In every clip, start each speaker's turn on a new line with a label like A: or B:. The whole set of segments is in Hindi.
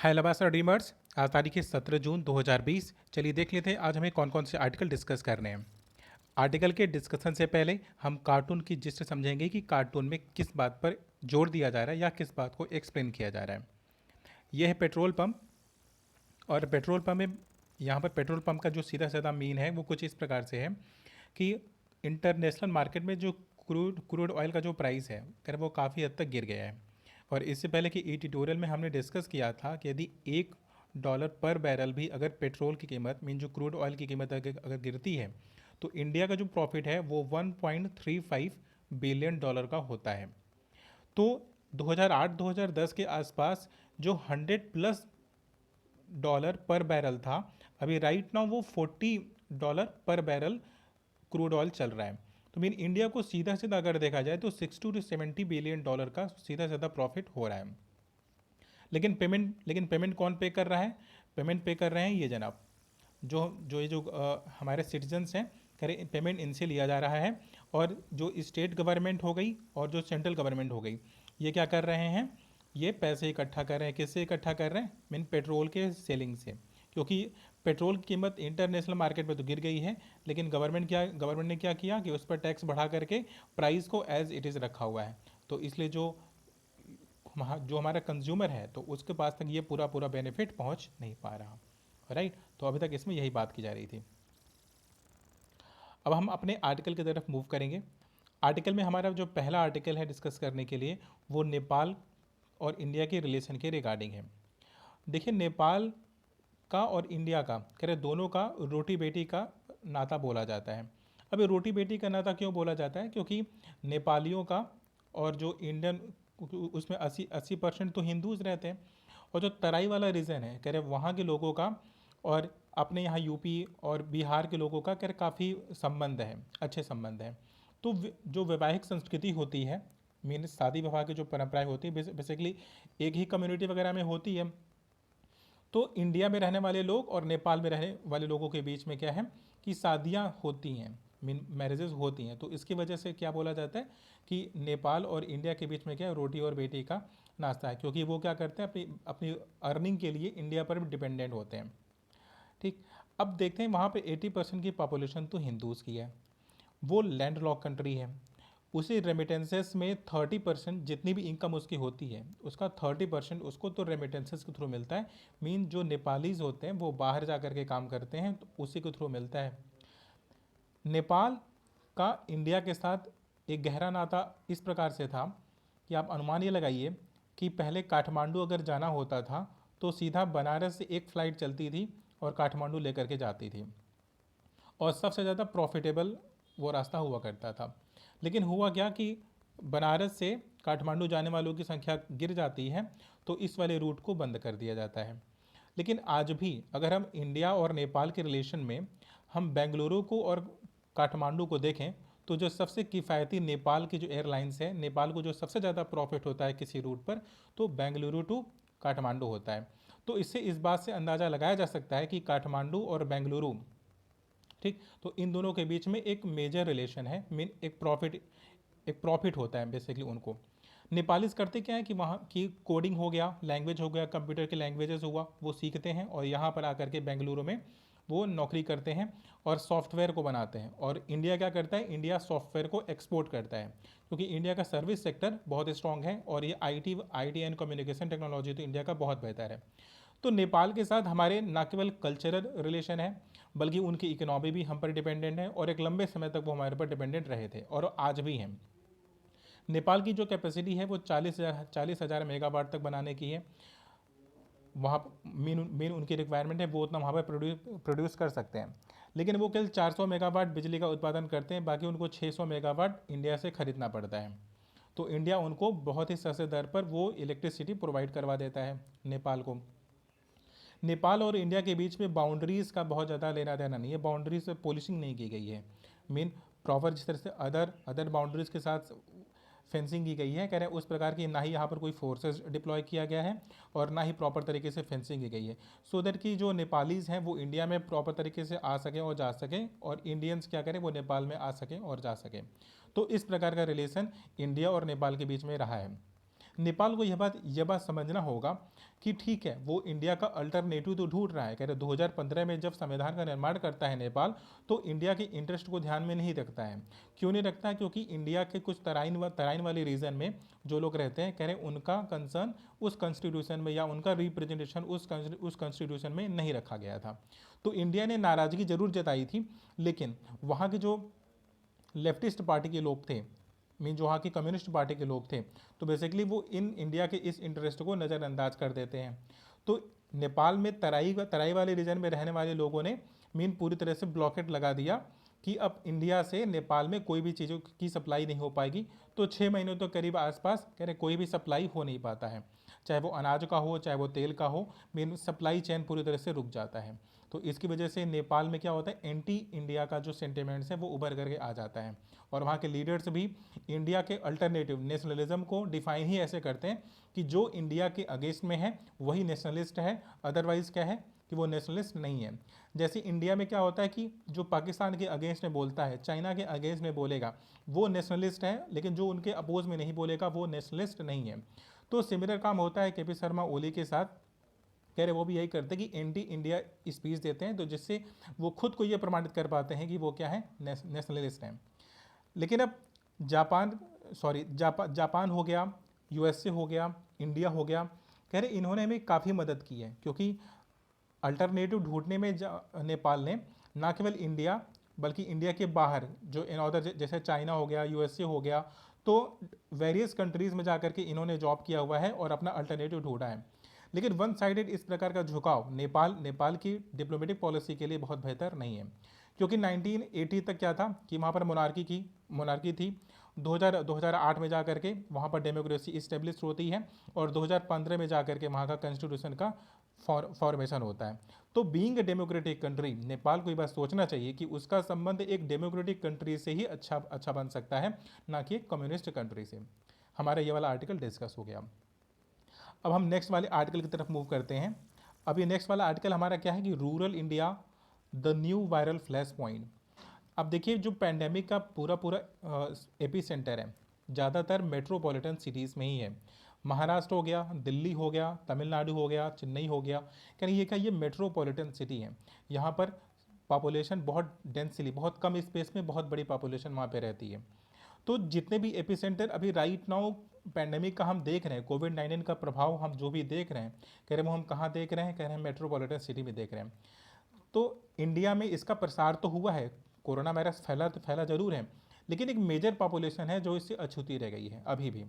A: हाय लबासा ड्रीमर्स। आज तारीख है 17 जून 2020। चलिए देख लेते हैं आज हमें कौन कौन से आर्टिकल डिस्कस करने हैं। आर्टिकल के डिस्कशन से पहले हम कार्टून की जिस्ट समझेंगे कि कार्टून में किस बात पर जोर दिया जा रहा है या किस बात को एक्सप्लेन किया जा रहा है। यह है पेट्रोल पंप, और पेट्रोल पंप में यहाँ पर पेट्रोल पंप का जो सीधा साधा मीन है वो कुछ इस प्रकार से है कि इंटरनेशनल मार्केट में जो क्रूड ऑयल का जो प्राइस है कर वो काफ़ी हद तक गिर गया है। और इससे पहले कि ई ट्यूटोरियल में हमने डिस्कस किया था कि यदि $1 पर बैरल भी अगर पेट्रोल की कीमत मीन जो क्रूड ऑयल की कीमत अगर गिरती है तो इंडिया का जो प्रॉफिट है वो $1.35 बिलियन का होता है। तो 2008-2010 के आसपास जो $100 पर बैरल था, अभी राइट नाउ वो $40 पर बैरल क्रूड ऑयल चल रहा है। तो मीन इंडिया को सीधा सीधा अगर देखा जाए तो $60 to $70 बिलियन का सीधा सीधा प्रॉफिट हो रहा है। लेकिन पेमेंट कौन पे कर रहा है? पेमेंट पे कर रहे हैं ये जनाब, जो हमारे सिटीजन्स हैं, करें पेमेंट इनसे लिया जा रहा है। और जो स्टेट गवर्नमेंट हो गई और जो सेंट्रल गवर्नमेंट हो गई, ये क्या कर रहे हैं? ये पैसे इकट्ठा कर रहे हैं। किससे इकट्ठा कर रहे हैं? मीन पेट्रोल के सेलिंग से। क्योंकि पेट्रोल की कीमत इंटरनेशनल मार्केट में तो गिर गई है, लेकिन गवर्नमेंट ने क्या किया कि उस पर टैक्स बढ़ा करके प्राइस को एज इट इज़ रखा हुआ है। तो इसलिए जो हमारा कंज्यूमर है तो उसके पास तक ये पूरा पूरा बेनिफिट पहुंच नहीं पा रहा। राइट, तो अभी तक इसमें यही बात की जा रही थी। अब हम अपने आर्टिकल की तरफ मूव करेंगे। आर्टिकल में हमारा जो पहला आर्टिकल है डिस्कस करने के लिए वो नेपाल और इंडिया के रिलेशन के रिगार्डिंग है। देखिए, नेपाल का और इंडिया का कह दोनों का रोटी बेटी का नाता बोला जाता है। अब ये रोटी बेटी का नाता क्यों बोला जाता है? क्योंकि नेपालियों का और जो इंडियन, उसमें 80% तो हिंदूज रहते हैं, और जो तराई वाला रीजन है कह रहे वहाँ के लोगों का और अपने यहाँ यूपी और बिहार के लोगों का कह रहे काफ़ी संबंध है, अच्छे संबंध हैं। तो जो वैवाहिक संस्कृति होती है, मीन शादी विवाह की जो परंपराएं होती है, बेसिकली एक ही कम्युनिटी वगैरह में होती है। तो इंडिया में रहने वाले लोग और नेपाल में रहने वाले लोगों के बीच में क्या है कि शादियाँ होती हैं, मीन मैरिजेस होती हैं। तो इसकी वजह से क्या बोला जाता है कि नेपाल और इंडिया के बीच में क्या है, रोटी और बेटी का नाश्ता है। क्योंकि वो क्या करते हैं, अपनी अपनी अर्निंग के लिए इंडिया पर भी डिपेंडेंट होते हैं। ठीक, अब देखते हैं वहाँ पे 80% की पॉपुलेशन तो हिंदूज़ की है, वो लैंड लॉक कंट्री है। उसी रेमिटेंसेस में 30% जितनी भी इनकम उसकी होती है उसका 30% उसको तो रेमिटेंसेस के थ्रू मिलता है। मीन जो नेपालीज होते हैं वो बाहर जा कर के काम करते हैं तो उसी के थ्रू मिलता है। नेपाल का इंडिया के साथ एक गहरा नाता इस प्रकार से था कि आप अनुमान ये लगाइए कि पहले काठमांडू अगर जाना होता था तो सीधा बनारस से एक फ़्लाइट चलती थी और काठमांडू लेकर के जाती थी, और सबसे ज़्यादा प्रॉफिटेबल वो रास्ता हुआ करता था। लेकिन हुआ क्या कि बनारस से काठमांडू जाने वालों की संख्या गिर जाती है, तो इस वाले रूट को बंद कर दिया जाता है। लेकिन आज भी अगर हम इंडिया और नेपाल के रिलेशन में हम बेंगलुरु को और काठमांडू को देखें तो जो सबसे किफ़ायती नेपाल की जो एयरलाइंस है, नेपाल को जो सबसे ज़्यादा प्रॉफिट होता है किसी रूट पर, तो बेंगलुरु टू काठमांडू होता है। तो इससे इस बात से अंदाज़ा लगाया जा सकता है कि काठमांडू और बेंगलुरु, ठीक, तो इन दोनों के बीच में एक मेजर रिलेशन है। मीन एक प्रॉफिट होता है बेसिकली उनको। नेपालीज करते क्या है कि वहाँ की कोडिंग हो गया, लैंग्वेज हो गया, कंप्यूटर के लैंग्वेजेस हुआ, वो सीखते हैं और यहाँ पर आकर के बेंगलुरु में वो नौकरी करते हैं और सॉफ्टवेयर को बनाते हैं। और इंडिया क्या करता है? इंडिया सॉफ्टवेयर को एक्सपोर्ट करता है, क्योंकि इंडिया का सर्विस सेक्टर बहुत स्ट्रांग है और ये आईटी एंड कम्युनिकेशन टेक्नोलॉजी तो इंडिया का बहुत बेहतर है। तो नेपाल के साथ हमारे न केवल कल्चरल रिलेशन है बल्कि उनकी इकोनॉमी भी हम पर डिपेंडेंट है, और एक लंबे समय तक वो हमारे पर डिपेंडेंट रहे थे और आज भी हैं। नेपाल की जो कैपेसिटी है वो 40,000 मेगावाट तक बनाने की है। वहाँ मेन उनकी रिक्वायरमेंट है, वो उतना वहाँ पर प्रोड्यूस कर सकते हैं। लेकिन वो केवल 400 मेगावाट बिजली का उत्पादन करते हैं, बाकी उनको 600 मेगावाट इंडिया से खरीदना पड़ता है। तो इंडिया उनको बहुत ही सस्ते दर पर वो इलेक्ट्रिसिटी प्रोवाइड करवा देता है नेपाल को। नेपाल और इंडिया के बीच में बाउंड्रीज़ का बहुत ज़्यादा लेना देना नहीं है, बाउंड्रीज से पॉलिशिंग नहीं की गई है। मीन प्रॉपर जिस तरह से अदर बाउंड्रीज़ के साथ फेंसिंग की गई है, कह रहे हैं उस प्रकार की ना ही यहाँ पर कोई फोर्सेस डिप्लॉय किया गया है और ना ही प्रॉपर तरीके से फेंसिंग की गई है, सो दैट कि जो नेपालीज़ हैं वो इंडिया में प्रॉपर तरीके से आ सकें और जा सकें, और इंडियंस क्या करें वो नेपाल में आ सकें और जा सकें। तो इस प्रकार का रिलेशन इंडिया और नेपाल के बीच में रहा है। नेपाल को यह बात समझना होगा कि ठीक है, वो इंडिया का अल्टरनेटिव तो ढूंढ रहा है। कह रहे 2015 में जब संविधान का निर्माण करता है नेपाल, तो इंडिया के इंटरेस्ट को ध्यान में नहीं रखता है। क्यों नहीं रखता है? क्योंकि इंडिया के कुछ तराइन वाले रीजन में जो लोग रहते हैं, कह रहे उनका कंसर्न उस कॉन्स्टिट्यूशन में या उनका रिप्रेजेंटेशन उस कॉन्स्टिट्यूशन में नहीं रखा गया था। तो इंडिया ने नाराजगी जरूर जताई थी, लेकिन वहाँ के जो लेफ्टिस्ट पार्टी के लोग थे, मीन जो वहाँ की कम्युनिस्ट पार्टी के लोग थे, तो बेसिकली वो इन इंडिया के इस इंटरेस्ट को नज़रअंदाज कर देते हैं। तो नेपाल में तराई वाले रीजन में रहने वाले लोगों ने मीन पूरी तरह से ब्लॉकेट लगा दिया कि अब इंडिया से नेपाल में कोई भी चीज़ों की सप्लाई नहीं हो पाएगी। तो 6 महीनों तो करीब आसपास कह रहे कोई भी सप्लाई हो नहीं पाता है, चाहे वो अनाज का हो चाहे वो तेल का हो, मीन सप्लाई चेन पूरी तरह से रुक जाता है। तो इसकी वजह से नेपाल में क्या होता है, एंटी इंडिया का जो सेंटिमेंट्स है वो उभर करके आ जाता है। और वहाँ के लीडर्स भी इंडिया के अल्टरनेटिव नेशनलिज्म को डिफाइन ही ऐसे करते हैं कि जो इंडिया के अगेंस्ट में है वही नेशनलिस्ट है, अदरवाइज क्या है कि वो नेशनलिस्ट नहीं है। जैसे इंडिया में क्या होता है कि जो पाकिस्तान के अगेंस्ट में बोलता है, चाइना के अगेंस्ट में बोलेगा, वो नेशनलिस्ट है, लेकिन जो उनके अपोज में नहीं बोलेगा वो नेशनलिस्ट नहीं है। तो सिमिलर काम होता है के पी शर्मा ओली के साथ। कह रहे वो भी यही करते हैं कि एंटी इंडिया स्पीच देते हैं, तो जिससे वो खुद को ये प्रमाणित कर पाते हैं कि वो क्या है, नेशनलिस्ट हैं। लेकिन अब जापान हो गया, यूएसए हो गया, इंडिया हो गया, कह रहे इन्होंने हमें काफ़ी मदद की है, क्योंकि अल्टरनेटिव ढूंढने में नेपाल ने ना केवल इंडिया बल्कि इंडिया के बाहर जो इन अदर जैसे चाइना हो गया, यूएसए हो गया, तो वेरियस कंट्रीज़ में जाकर के इन्होंने जॉब किया हुआ है और अपना अल्टरनेटिव ढूंढा है। लेकिन वन साइडेड इस प्रकार का झुकाव नेपाल की डिप्लोमेटिक पॉलिसी के लिए बहुत बेहतर नहीं है, क्योंकि 1980 तक क्या था कि वहाँ पर मोनार्की थी। 2008 में जा करके वहाँ पर डेमोक्रेसी इस्टेब्लिश होती है और 2015 में जा करके वहाँ का कॉन्स्टिट्यूशन का फॉर्मेशन होता है। तो being a democratic country, Nepal को ये बात सोचना चाहिए कि उसका संबंध एक डेमोक्रेटिक कंट्री से ही अच्छा बन सकता है, ना कि एक कम्युनिस्ट कंट्री से। हमारा ये वाला आर्टिकल डिस्कस हो गया। अब हम नेक्स्ट वाले आर्टिकल की तरफ मूव करते हैं। अब ये नेक्स्ट वाला आर्टिकल हमारा क्या है कि rural India the new viral flash point. अब देखिए, जो पैंडेमिक का पूरा एपी सेंटर है ज़्यादातर मेट्रोपॉलिटन सिटीज़ में ही है। महाराष्ट्र हो गया, दिल्ली हो गया, तमिलनाडु हो गया, चेन्नई हो गया, कहीं ये मेट्रोपॉलिटन सिटी है। यहाँ पर पॉपुलेशन बहुत डेंसली, बहुत कम स्पेस में बहुत बड़ी पॉपुलेशन वहाँ पे रहती है। तो जितने भी एपी सेंटर अभी राइट नाउ पैंडेमिक का हम देख रहे हैं, कोविड-19 का प्रभाव हम जो भी देख रहे हैं, कह रहे हैं वो हम कहाँ देख रहे हैं, कह रहे हैं मेट्रोपॉलिटन सिटी में देख रहे हैं। तो इंडिया में इसका प्रसार तो हुआ है, कोरोना वायरस फैला जरूर है, लेकिन एक मेजर पॉपुलेशन है जो इससे अछूती रह गई है अभी भी,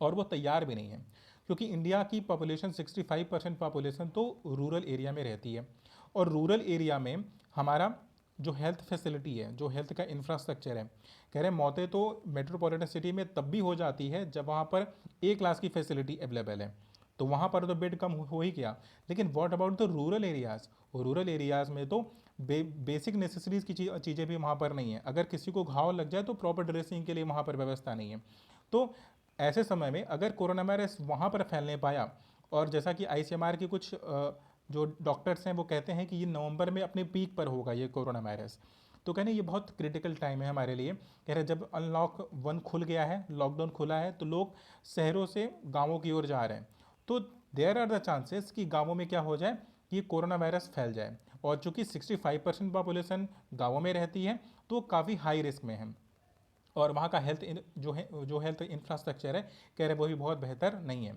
A: और वो तैयार भी नहीं है। क्योंकि इंडिया की पॉपुलेशन 65% पॉपुलेशन तो रूरल एरिया में रहती है, और रूरल एरिया में हमारा जो हेल्थ फैसिलिटी है, जो हेल्थ का इंफ्रास्ट्रक्चर है, कह रहे हैं मौतें तो मेट्रोपॉलिटन सिटी में तब भी हो जाती है जब वहाँ पर ए क्लास की फैसिलिटी अवेलेबल है, तो वहाँ पर तो बेड कम हो ही गया। लेकिन what about the rural areas, rural areas में तो बेसिक नेसेसरीज़ की चीज़ें भी वहाँ पर नहीं है। अगर किसी को घाव लग जाए तो प्रॉपर ड्रेसिंग के लिए वहाँ पर व्यवस्था नहीं है। तो ऐसे समय में अगर कोरोना वायरस वहाँ पर फैलने पाया, और जैसा कि आईसीएमआर के कुछ जो डॉक्टर्स हैं वो कहते हैं कि ये नवंबर में अपने पीक पर होगा ये कोरोना वायरस, तो कहने ये बहुत क्रिटिकल टाइम है हमारे लिए। कह रहे जब अनलॉक 1 खुल गया है, लॉकडाउन खुला है, तो लोग शहरों से गाँवों की ओर जा रहे हैं, तो देयर आर द चांसेस कि गाँवों में क्या हो जाए कि कोरोना वायरस फैल जाए। और चूँकि 65% पॉपुलेशन गाँवों में रहती है, तो काफ़ी हाई रिस्क में है, और वहाँ का जो हेल्थ इंफ्रास्ट्रक्चर है, कह रहे वो भी बहुत बेहतर नहीं है।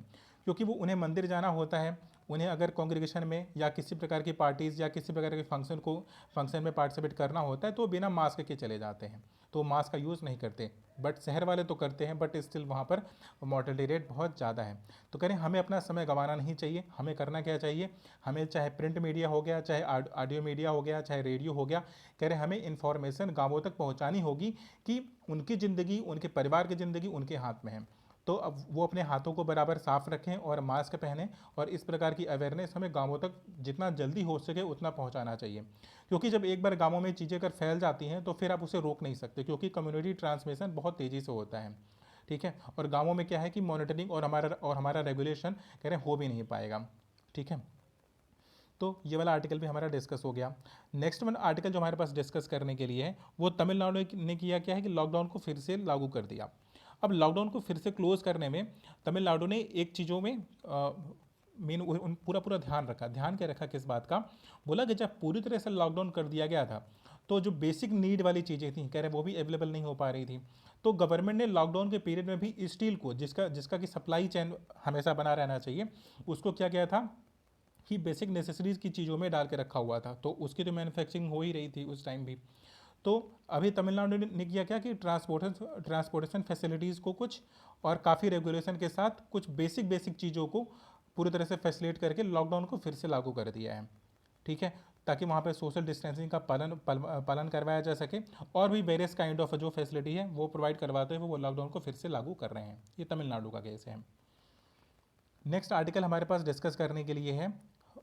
A: क्योंकि वो उन्हें मंदिर जाना होता है, उन्हें अगर कांग्रेगेशन में या किसी प्रकार की पार्टीज़ या किसी प्रकार के फंक्शन में पार्टिसिपेट करना होता है, तो बिना मास्क के चले जाते हैं, तो मास्क का यूज़ नहीं करते। बट शहर वाले तो करते हैं, बट स्टिल वहाँ पर मॉर्टेलिटी रेट बहुत ज़्यादा है। तो कह रहे हैं हमें अपना समय गंवाना नहीं चाहिए। हमें करना क्या चाहिए, हमें चाहे प्रिंट मीडिया हो गया, चाहे ऑडियो मीडिया हो गया, चाहे रेडियो हो गया, कह रहे हमें इन्फॉर्मेशन गाँवों तक पहुँचानी होगी कि उनकी ज़िंदगी, उनके परिवार की ज़िंदगी उनके हाथ में है। तो अब वो अपने हाथों को बराबर साफ रखें और मास्क पहनें, और इस प्रकार की अवेयरनेस हमें गांवों तक जितना जल्दी हो सके उतना पहुंचाना चाहिए। क्योंकि जब एक बार गांवों में चीज़ें अगर फैल जाती हैं तो फिर आप उसे रोक नहीं सकते, क्योंकि कम्युनिटी ट्रांसमिशन बहुत तेज़ी से होता है। ठीक है, और गाँवों में क्या है कि मॉनिटरिंग और हमारा रेगुलेशन कह रहे हो भी नहीं पाएगा। ठीक है, तो ये वाला आर्टिकल भी हमारा डिस्कस हो गया। नेक्स्ट वन आर्टिकल जो हमारे पास डिस्कस करने के लिए है वो तमिलनाडु ने किया क्या है कि लॉकडाउन को फिर से लागू कर दिया। अब लॉकडाउन को फिर से क्लोज करने में तमिलनाडु ने एक चीज़ों में मेन पूरा पूरा ध्यान रखा। ध्यान क्या रखा, किस बात का? बोला कि जब पूरी तरह से लॉकडाउन कर दिया गया था तो जो बेसिक नीड वाली चीज़ें थी, कह रहे वो भी अवेलेबल नहीं हो पा रही थी। तो गवर्नमेंट ने लॉकडाउन के पीरियड में भी स्टील को, जिसका जिसका कि सप्लाई चेन हमेशा बना रहना चाहिए, उसको क्या किया था कि बेसिक नेसेसरीज की चीज़ों में डाल के रखा हुआ था। तो उसकी तो मैन्युफैक्चरिंग हो ही रही थी उस टाइम भी। तो अभी तमिलनाडु ने किया क्या कि ट्रांसपोर्टेशन फैसिलिटीज़ को कुछ और काफ़ी रेगुलेशन के साथ कुछ बेसिक बेसिक चीज़ों को पूरी तरह से फैसिलिटेट करके लॉकडाउन को फिर से लागू कर दिया है। ठीक है, ताकि वहाँ पे सोशल डिस्टेंसिंग का पालन करवाया जा सके, और भी वेरियस काइंड ऑफ जो फैसिलिटी है वो प्रोवाइड करवाते हुए वो लॉकडाउन को फिर से लागू कर रहे हैं। ये तमिलनाडु का केस है। नेक्स्ट आर्टिकल हमारे पास डिस्कस करने के लिए है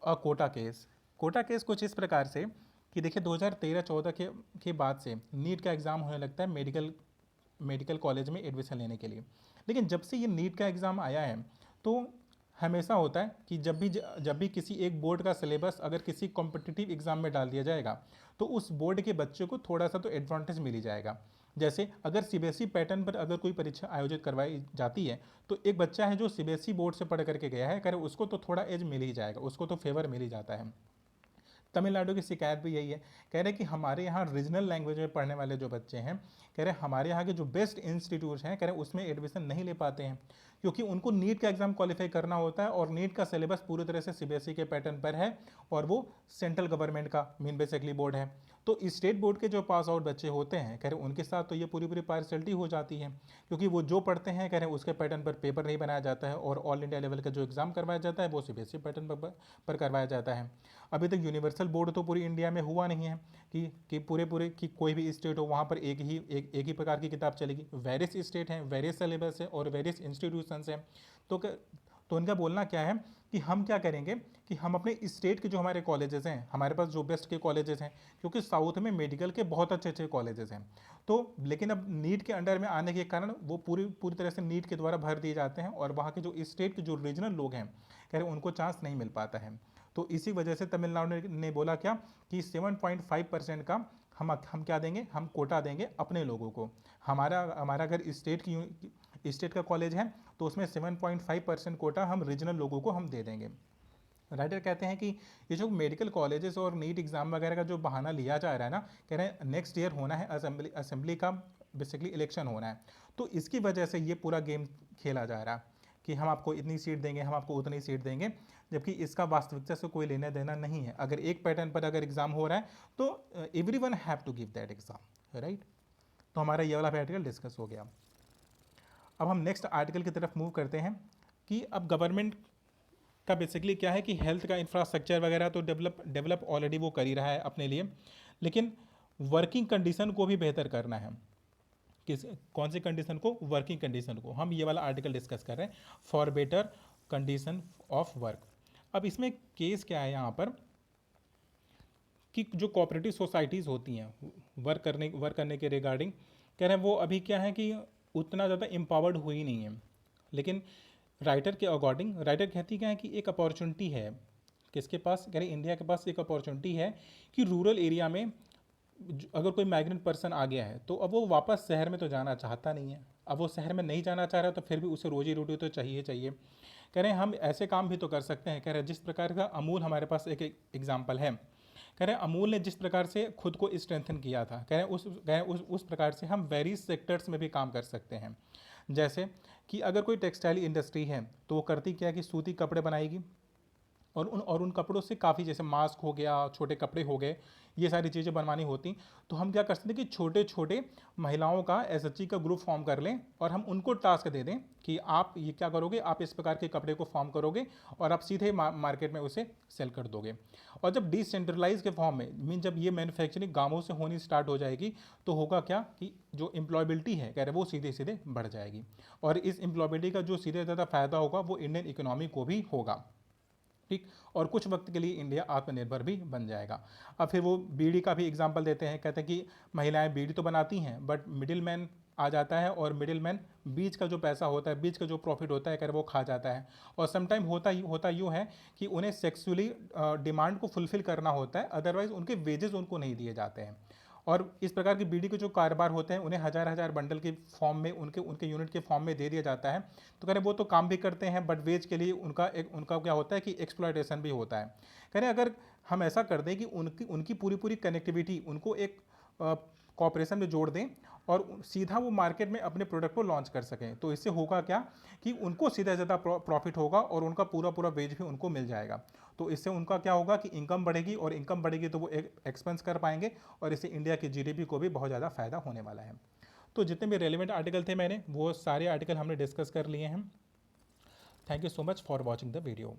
A: कोटा केस। कोटा केस कुछ इस प्रकार से कि देखिए 2013-14 के बाद से नीट का एग्ज़ाम होने लगता है मेडिकल कॉलेज में एडमिशन लेने के लिए। लेकिन जब से ये नीट का एग्ज़ाम आया है तो हमेशा होता है कि जब भी किसी एक बोर्ड का सिलेबस अगर किसी कॉम्पिटिटिव एग्ज़ाम में डाल दिया जाएगा तो उस बोर्ड के बच्चे को थोड़ा सा तो एडवांटेज मिल ही जाएगा। जैसे अगर सीबीएसई पैटर्न पर अगर कोई परीक्षा आयोजित करवाई जाती है तो एक बच्चा है जो सीबीएसई बोर्ड से पढ़ करके गया है, करे उसको तो थोड़ा एज मिल ही जाएगा, उसको तो फेवर मिल ही जाता है। तमिलनाडु की शिकायत भी यही है, कह रहे कि हमारे यहाँ रीजनल लैंग्वेज में पढ़ने वाले जो बच्चे हैं, कह रहे हमारे यहाँ के जो बेस्ट इंस्टीट्यूट हैं, कह रहे उसमें एडमिशन नहीं ले पाते हैं क्योंकि उनको नीट का एग्ज़ाम क्वालिफाई करना होता है और नीट का सिलेबस पूरी तरह से सीबीएसई के पैटर्न पर है और वो सेंट्रल गवर्नमेंट का मीन बेसिकली बोर्ड है। तो स्टेट बोर्ड के जो पास आउट बच्चे होते हैं, कह रहे उनके साथ तो ये पूरी पूरी पार्शलिटी हो जाती है क्योंकि वो जो पढ़ते हैं, कह रहे उसके पैटर्न पर पेपर नहीं बनाया जाता है और ऑल इंडिया लेवल का जो एग्ज़ाम करवाया जाता है वो सीबीएसई पैटर्न पर करवाया जाता है। अभी तक यूनिवर्सल बोर्ड तो पूरी इंडिया में हुआ नहीं है कि पूरे पूरे कि कोई भी स्टेट हो वहाँ पर एक ही प्रकार की किताब चलेगी। वेरियस स्टेट हैं, वेरियस सिलेबस है और वेरियस इंस्टीट्यूशंस हैं। तो उनका बोलना क्या है कि हम क्या करेंगे कि हम अपने स्टेट के जो हमारे कॉलेजेस हैं, हमारे पास जो बेस्ट के कॉलेजेस हैं, क्योंकि साउथ में मेडिकल के बहुत अच्छे अच्छे कॉलेजेस हैं, तो लेकिन अब नीट के अंडर में आने के कारण वो पूरी पूरी तरह से नीट के द्वारा भर दिए जाते हैं और वहाँ के जो स्टेट के जो रीजनल लोग हैं, कह रहे उनको चांस नहीं मिल पाता है। तो इसी वजह से तमिलनाडु ने बोला क्या कि 7.5% का हम क्या देंगे, हम कोटा देंगे अपने लोगों को। हमारा अगर स्टेट का कॉलेज है तो उसमें 7.5% कोटा हम रीजनल लोगों को हम दे देंगे। राइटर कहते हैं कि ये जो मेडिकल कॉलेजेस और नीट एग्ज़ाम वगैरह का जो बहाना लिया जा रहा है ना, कह रहे हैं नेक्स्ट ईयर होना है असेंबली का बेसिकली इलेक्शन होना है, तो इसकी वजह से ये पूरा गेम खेला जा रहा है कि हम आपको इतनी सीट देंगे, हम आपको उतनी सीट देंगे, जबकि इसका वास्तविकता से कोई लेना देना नहीं है। अगर एक पैटर्न पर अगर एग्ज़ाम हो रहा है तो everyone have to give that exam, right. तो हमारा ये वाला आर्टिकल डिस्कस हो गया। अब हम नेक्स्ट आर्टिकल की तरफ मूव करते हैं कि अब गवर्नमेंट का बेसिकली क्या है कि हेल्थ का इंफ्रास्ट्रक्चर वगैरह तो डेवलप ऑलरेडी वो कर ही रहा है अपने लिए, लेकिन वर्किंग कंडीशन को भी बेहतर करना है। कौन सी कंडीशन को? वर्किंग कंडीशन को। हम ये वाला आर्टिकल डिस्कस कर रहे हैं, for better condition of work. अब इसमें केस क्या है यहाँ पर कि जो कोऑपरेटिव सोसाइटीज़ होती हैं वर्क करने के रिगार्डिंग, कह रहे हैं वो अभी क्या है कि उतना ज़्यादा एम्पावर्ड हुई नहीं है। लेकिन राइटर के अकॉर्डिंग, राइटर कहती क्या है कि एक अपॉर्चुनिटी है, किसके पास? कह रहे इंडिया के पास एक अपॉर्चुनिटी है कि रूरल एरिया में अगर कोई माइग्रेंट पर्सन आ गया है तो अब वो वापस शहर में तो जाना चाहता नहीं है। अब वो शहर में नहीं जाना चाह रहा तो फिर भी उसे रोजी रोटी तो चाहिए चाहिए। कह रहे हैं हम ऐसे काम भी तो कर सकते हैं। कह रहे हैं जिस प्रकार का अमूल हमारे पास एक एग्जाम्पल है, कह रहे हैं अमूल ने जिस प्रकार से खुद को स्ट्रेंथन किया था, कह रहे हैं उस प्रकार से हम वेरियस सेक्टर्स में भी काम कर सकते हैं। जैसे कि अगर कोई टेक्सटाइल इंडस्ट्री है तो वो करती क्या है कि सूती कपड़े बनाएगी और उन कपड़ों से काफ़ी, जैसे मास्क हो गया, छोटे कपड़े हो गए, ये सारी चीज़ें बनवानी होती। तो हम क्या कर सकते हैं कि छोटे छोटे महिलाओं का एसएचजी का ग्रुप फॉर्म कर लें और हम उनको टास्क दे दें कि आप ये क्या करोगे, आप इस प्रकार के कपड़े को फॉर्म करोगे और आप सीधे मार्केट में उसे सेल कर दोगे। और जब डिसेंट्रलाइज के फॉर्म में मीन जब ये मैन्युफैक्चरिंग गाँवों से होनी स्टार्ट हो जाएगी तो होगा क्या कि जो एम्प्लॉयबिलिटी है, कह रहे वो सीधे सीधे बढ़ जाएगी और इस एम्प्लॉयबिलिटी का जो सीधे ज़्यादा फायदा होगा वो इंडियन इकोनॉमी को भी होगा। ठीक, और कुछ वक्त के लिए इंडिया आत्मनिर्भर भी बन जाएगा। अब फिर वो बीड़ी का भी एग्जांपल देते हैं, कहते हैं कि महिलाएं बीड़ी तो बनाती हैं बट मिडिल मैन आ जाता है और मिडिल मैन बीच का जो पैसा होता है, बीच का जो प्रॉफिट होता है, कर वो खा जाता है। और समटाइम होता यूँ है कि उन्हें सेक्सुअली डिमांड को फुलफिल करना होता है, अदरवाइज उनके वेजेस उनको नहीं दिए जाते हैं। और इस प्रकार की बीड़ी के जो कारोबार होते हैं उन्हें हज़ार हज़ार बंडल के फॉर्म में उनके उनके यूनिट के फॉर्म में दे दिया जाता है। तो कह रहे वो तो काम भी करते हैं, बट वेज के लिए उनका क्या होता है कि एक्सप्लॉयटेशन भी होता है। कह रहे अगर हम ऐसा कर दें कि उनकी उनकी पूरी पूरी कनेक्टिविटी उनको एक कॉपरेशन में जोड़ दें और सीधा वो मार्केट में अपने प्रोडक्ट को लॉन्च कर सकें, तो इससे होगा क्या कि उनको सीधा ज़्यादा प्रॉफिट होगा और उनका पूरा पूरा वेज भी उनको मिल जाएगा। तो इससे उनका क्या होगा कि इनकम बढ़ेगी, और इनकम बढ़ेगी तो वो एक्सपेंस कर पाएंगे, और इससे इंडिया की जीडीपी को भी बहुत ज़्यादा फायदा होने वाला है। तो जितने भी रेलिवेंट आर्टिकल थे मैंने वो सारे आर्टिकल हमने डिस्कस कर लिए हैं। Thank you so much for watching the video.